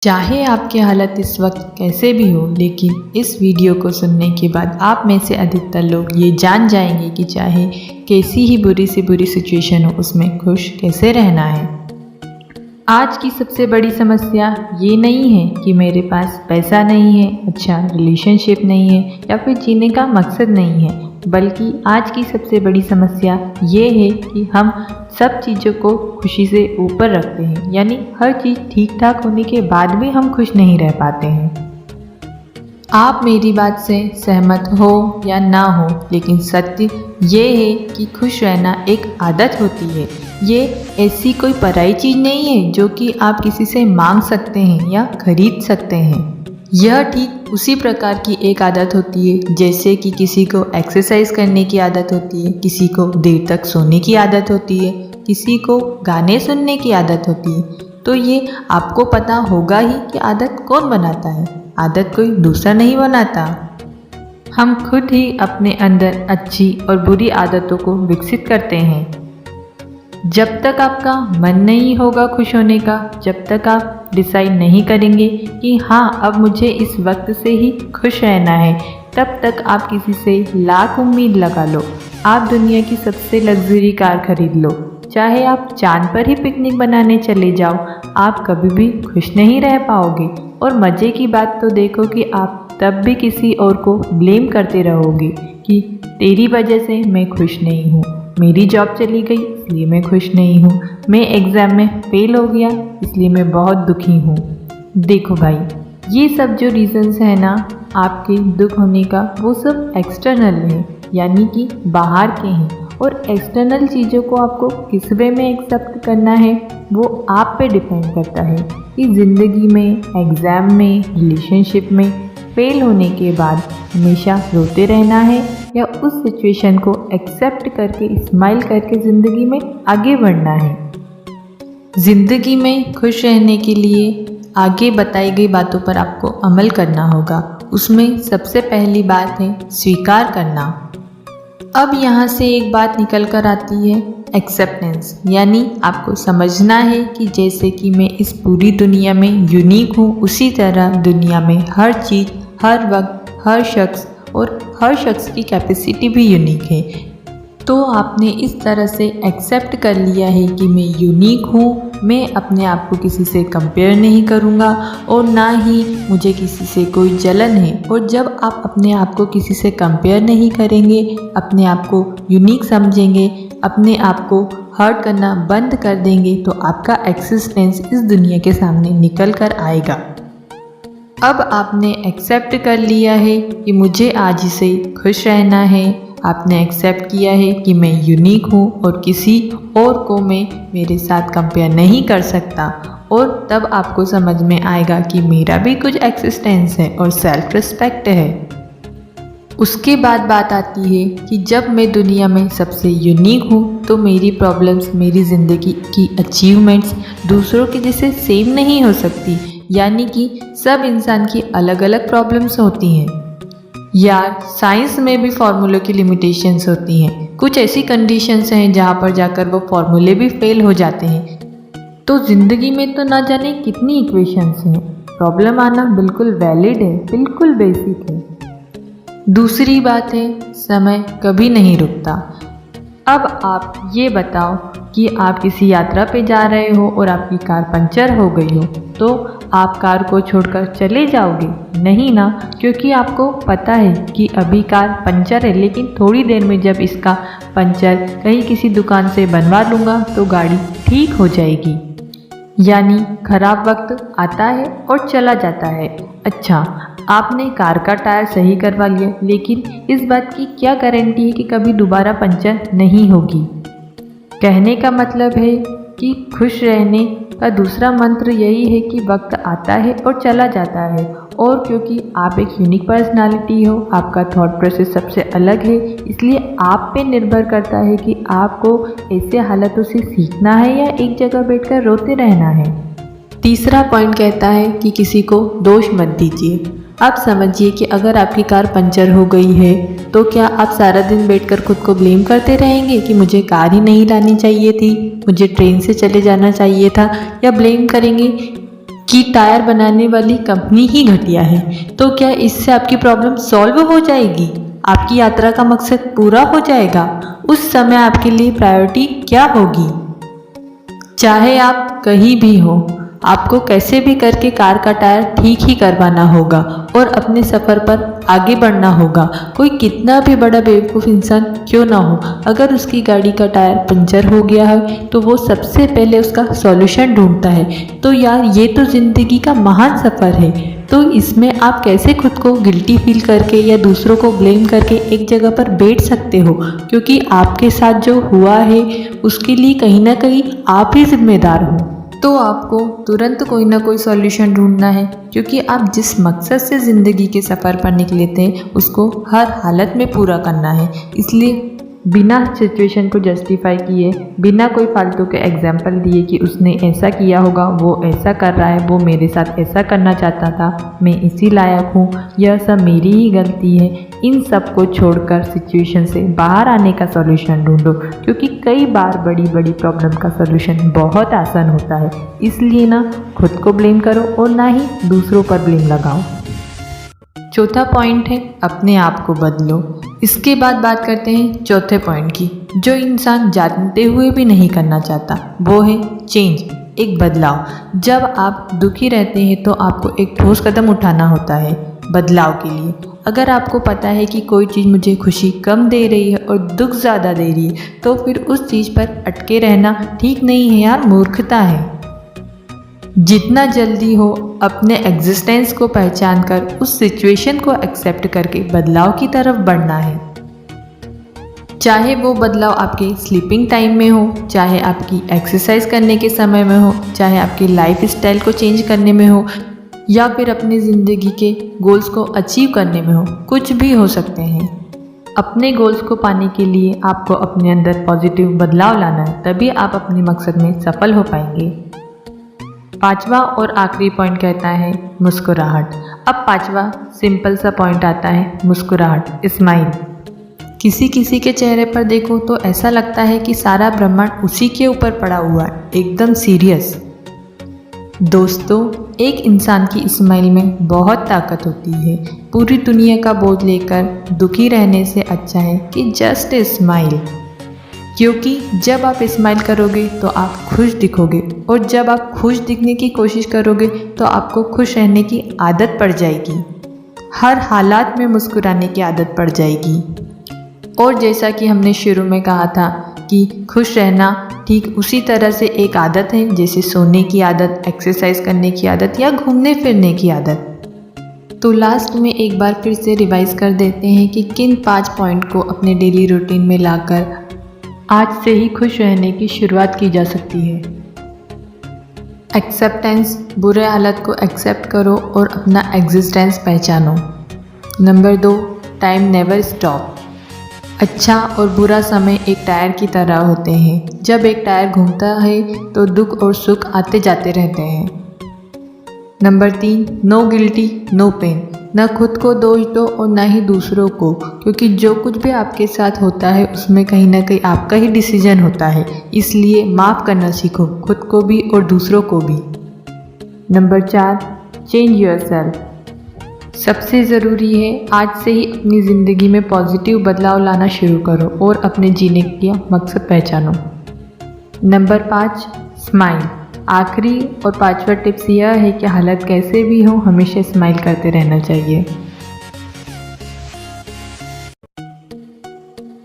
चाहे आपकी हालत इस वक्त कैसे भी हो, लेकिन इस वीडियो को सुनने के बाद आप में से अधिकतर लोग ये जान जाएंगे कि चाहे कैसी ही बुरी से बुरी सिचुएशन हो, उसमें खुश कैसे रहना है। आज की सबसे बड़ी समस्या ये नहीं है कि मेरे पास पैसा नहीं है, अच्छा रिलेशनशिप नहीं है या फिर जीने का मकसद नहीं है, बल्कि आज की सबसे बड़ी समस्या ये है कि हम सब चीज़ों को खुशी से ऊपर रखते हैं। यानी हर चीज़ ठीक ठाक होने के बाद भी हम खुश नहीं रह पाते हैं। आप मेरी बात से सहमत हो या ना हो, लेकिन सत्य ये है कि खुश रहना एक आदत होती है। ये ऐसी कोई पराई चीज़ नहीं है जो कि आप किसी से मांग सकते हैं या खरीद सकते हैं। यह ठीक उसी प्रकार की एक आदत होती है जैसे कि किसी को एक्सरसाइज करने की आदत होती है, किसी को देर तक सोने की आदत होती है, किसी को गाने सुनने की आदत होती है। तो ये आपको पता होगा ही कि आदत कौन बनाता है। आदत कोई दूसरा नहीं बनाता। हम खुद ही अपने अंदर अच्छी और बुरी आदतों को विकसित करते हैं। जब तक आपका मन नहीं होगा खुश होने का, जब तक आप डिसाइड नहीं करेंगे कि हाँ अब मुझे इस वक्त से ही खुश रहना है, तब तक आप किसी से लाख उम्मीद लगा लो, आप दुनिया की सबसे लग्जरी कार खरीद लो, चाहे आप चांद पर ही पिकनिक बनाने चले जाओ, आप कभी भी खुश नहीं रह पाओगे। और मज़े की बात तो देखो कि आप तब भी किसी और को ब्लेम करते रहोगे कि तेरी वजह से मैं खुश नहीं हूँ, मेरी जॉब चली गई इसलिए मैं खुश नहीं हूँ, मैं एग्ज़ाम में फेल हो गया इसलिए मैं बहुत दुखी हूँ। देखो भाई, ये सब जो रीज़न्स हैं ना आपके दुख होने का, वो सब एक्सटर्नल है, यानी कि बाहर के हैं। और एक्सटर्नल चीज़ों को आपको किस वे में एक्सेप्ट करना है वो आप पे डिपेंड करता है कि ज़िंदगी में, एग्ज़ाम में, रिलेशनशिप में फेल होने के बाद हमेशा रोते रहना है या उस सिचुएशन को एक्सेप्ट करके स्माइल करके ज़िंदगी में आगे बढ़ना है। ज़िंदगी में खुश रहने के लिए आगे बताई गई बातों पर आपको अमल करना होगा। उसमें सबसे पहली बात है स्वीकार करना। अब यहाँ से एक बात निकल कर आती है एक्सेप्टेंस, यानी आपको समझना है कि जैसे कि मैं इस पूरी दुनिया में यूनिक हूँ, उसी तरह दुनिया में हर चीज़, हर वक्त, हर शख्स और हर शख्स की कैपेसिटी भी यूनिक है। तो आपने इस तरह से एक्सेप्ट कर लिया है कि मैं यूनिक हूँ, मैं अपने आप को किसी से कंपेयर नहीं करूँगा और ना ही मुझे किसी से कोई जलन है। और जब आप अपने आप को किसी से कंपेयर नहीं करेंगे, अपने आप को यूनिक समझेंगे, अपने आप को हर्ट करना बंद कर देंगे, तो आपका एक्सिस्टेंस इस दुनिया के सामने निकल कर आएगा। अब आपने एक्सेप्ट कर लिया है कि मुझे आज से खुश रहना है, आपने एक्सेप्ट किया है कि मैं यूनिक हूँ और किसी और को मैं मेरे साथ कंपेयर नहीं कर सकता, और तब आपको समझ में आएगा कि मेरा भी कुछ एक्सिस्टेंस है और सेल्फ रिस्पेक्ट है। उसके बाद बात आती है कि जब मैं दुनिया में सबसे यूनिक हूँ तो मेरी प्रॉब्लम्स, मेरी ज़िंदगी की अचीवमेंट्स दूसरों के जैसे सेम नहीं हो सकती। यानी कि सब इंसान की अलग अलग प्रॉब्लम्स होती हैं। यार, साइंस में भी फार्मूलों की लिमिटेशंस होती हैं। कुछ ऐसी कंडीशंस हैं जहाँ पर जाकर वो फार्मूले भी फेल हो जाते हैं। तो ज़िंदगी में तो ना जाने कितनी इक्वेशंस हैं। प्रॉब्लम आना बिल्कुल वैलिड है, बिल्कुल बेसिक है। दूसरी बात है समय कभी नहीं रुकता। अब आप ये बताओ कि आप किसी यात्रा पे जा रहे हो और आपकी कार पंचर हो गई हो, तो आप कार को छोड़कर चले जाओगे? नहीं ना, क्योंकि आपको पता है कि अभी कार पंचर है, लेकिन थोड़ी देर में जब इसका पंचर कहीं किसी दुकान से बनवा लूँगा तो गाड़ी ठीक हो जाएगी। यानी खराब वक्त आता है और चला जाता है। अच्छा, आपने कार का टायर सही करवा लिया, लेकिन इस बात की क्या गारंटी है कि कभी दोबारा पंचर नहीं होगी? कहने का मतलब है कि खुश रहने का दूसरा मंत्र यही है कि वक्त आता है और चला जाता है, और क्योंकि आप एक यूनिक पर्सनालिटी हो, आपका थॉट प्रोसेस सबसे अलग है, इसलिए आप पे निर्भर करता है कि आपको ऐसे हालातों से सीखना है या एक जगह बैठकर रोते रहना है। तीसरा पॉइंट कहता है कि किसी को दोष मत दीजिए। आप समझिए कि अगर आपकी कार पंचर हो गई है तो क्या आप सारा दिन बैठकर खुद को ब्लेम करते रहेंगे कि मुझे कार ही नहीं लानी चाहिए थी, मुझे ट्रेन से चले जाना चाहिए था, या ब्लेम करेंगे कि टायर बनाने वाली कंपनी ही घटिया है, तो क्या इससे आपकी प्रॉब्लम सॉल्व हो जाएगी? आपकी यात्रा का मकसद पूरा हो जाएगा? उस समय आपके लिए प्रायोरिटी क्या होगी? चाहे आप कहीं भी हो, आपको कैसे भी करके कार का टायर ठीक ही करवाना होगा और अपने सफ़र पर आगे बढ़ना होगा। कोई कितना भी बड़ा बेवकूफ़ इंसान क्यों ना हो, अगर उसकी गाड़ी का टायर पंचर हो गया है तो वो सबसे पहले उसका सॉल्यूशन ढूंढता है। तो यार, ये तो ज़िंदगी का महान सफ़र है। तो इसमें आप कैसे खुद को गिल्टी फील करके या दूसरों को ब्लेम करके एक जगह पर बैठ सकते हो, क्योंकि आपके साथ जो हुआ है उसके लिए कहीं ना कहीं आप ही जिम्मेदार हो। तो आपको तुरंत कोई ना कोई सॉल्यूशन ढूंढना है, क्योंकि आप जिस मकसद से ज़िंदगी के सफ़र पर निकले थे उसको हर हालत में पूरा करना है। इसलिए बिना सिचुएशन को जस्टिफाई किए, बिना कोई फालतू के एग्जाम्पल दिए कि उसने ऐसा किया होगा, वो ऐसा कर रहा है, वो मेरे साथ ऐसा करना चाहता था, मैं इसी लायक हूँ, यह सब मेरी ही गलती है, इन सब को छोड़कर सिचुएशन से बाहर आने का सॉल्यूशन ढूंढो। क्योंकि कई बार बड़ी बड़ी प्रॉब्लम का सॉल्यूशन बहुत आसान होता है। इसलिए ना खुद को ब्लेम करो और ना ही दूसरों पर ब्लेम लगाओ। चौथा पॉइंट है अपने आप को बदलो। इसके बाद बात करते हैं चौथे पॉइंट की, जो इंसान जानते हुए भी नहीं करना चाहता, वो है चेंज, एक बदलाव। जब आप दुखी रहते हैं तो आपको एक ठोस कदम उठाना होता है बदलाव के लिए। अगर आपको पता है कि कोई चीज़ मुझे खुशी कम दे रही है और दुख ज़्यादा दे रही है, तो फिर उस चीज़ पर अटके रहना ठीक नहीं है यार, मूर्खता है। जितना जल्दी हो अपने एग्जिस्टेंस को पहचान कर उस सिचुएशन को एक्सेप्ट करके बदलाव की तरफ बढ़ना है। चाहे वो बदलाव आपके स्लीपिंग टाइम में हो, चाहे आपकी एक्सरसाइज करने के समय में हो, चाहे आपकी लाइफ स्टाइल को चेंज करने में हो, या फिर अपनी ज़िंदगी के गोल्स को अचीव करने में हो, कुछ भी हो सकते हैं। अपने गोल्स को पाने के लिए आपको अपने अंदर पॉजिटिव बदलाव लाना है, तभी आप अपने मकसद में सफल हो पाएंगे। पांचवा और आखिरी पॉइंट कहता है मुस्कुराहट। अब पांचवा सिंपल सा पॉइंट आता है, मुस्कुराहट, स्माइल। किसी किसी के चेहरे पर देखो तो ऐसा लगता है कि सारा ब्रह्मांड उसी के ऊपर पड़ा हुआ है, एकदम सीरियस। दोस्तों, एक इंसान की स्माइल में बहुत ताकत होती है। पूरी दुनिया का बोझ लेकर दुखी रहने से अच्छा है कि जस्ट स्माइल। क्योंकि जब आप स्माइल करोगे तो आप खुश दिखोगे, और जब आप खुश दिखने की कोशिश करोगे तो आपको खुश रहने की आदत पड़ जाएगी। हर हालात में मुस्कुराने की आदत पड़ जाएगी। और जैसा कि हमने शुरू में कहा था कि खुश रहना ठीक उसी तरह से एक आदत है जैसे सोने की आदत, एक्सरसाइज करने की आदत या घूमने फिरने की आदत। तो लास्ट में एक बार फिर से रिवाइज कर देते हैं कि किन 5 पॉइंट को अपने डेली रूटीन में लाकर आज से ही खुश रहने की शुरुआत की जा सकती है। एक्सेप्टेंस, बुरे हालत को एक्सेप्ट करो और अपना एग्जिस्टेंस पहचानो। Number 2, time never stop. अच्छा और बुरा समय एक टायर की तरह होते हैं। जब एक टायर घूमता है तो दुख और सुख आते जाते रहते हैं। Number 3, no guilty no pain. न खुद को दोष दो और न ही दूसरों को, क्योंकि जो कुछ भी आपके साथ होता है उसमें कहीं ना कहीं आपका ही डिसीजन होता है। इसलिए माफ़ करना सीखो, खुद को भी और दूसरों को भी। Number 4, change yourself. सबसे ज़रूरी है आज से ही अपनी ज़िंदगी में पॉजिटिव बदलाव लाना शुरू करो और अपने जीने का मकसद पहचानो। Number 5, smile. आखिरी और 5वां टिप्स यह है कि हालत कैसे भी हो हमेशा स्माइल करते रहना चाहिए।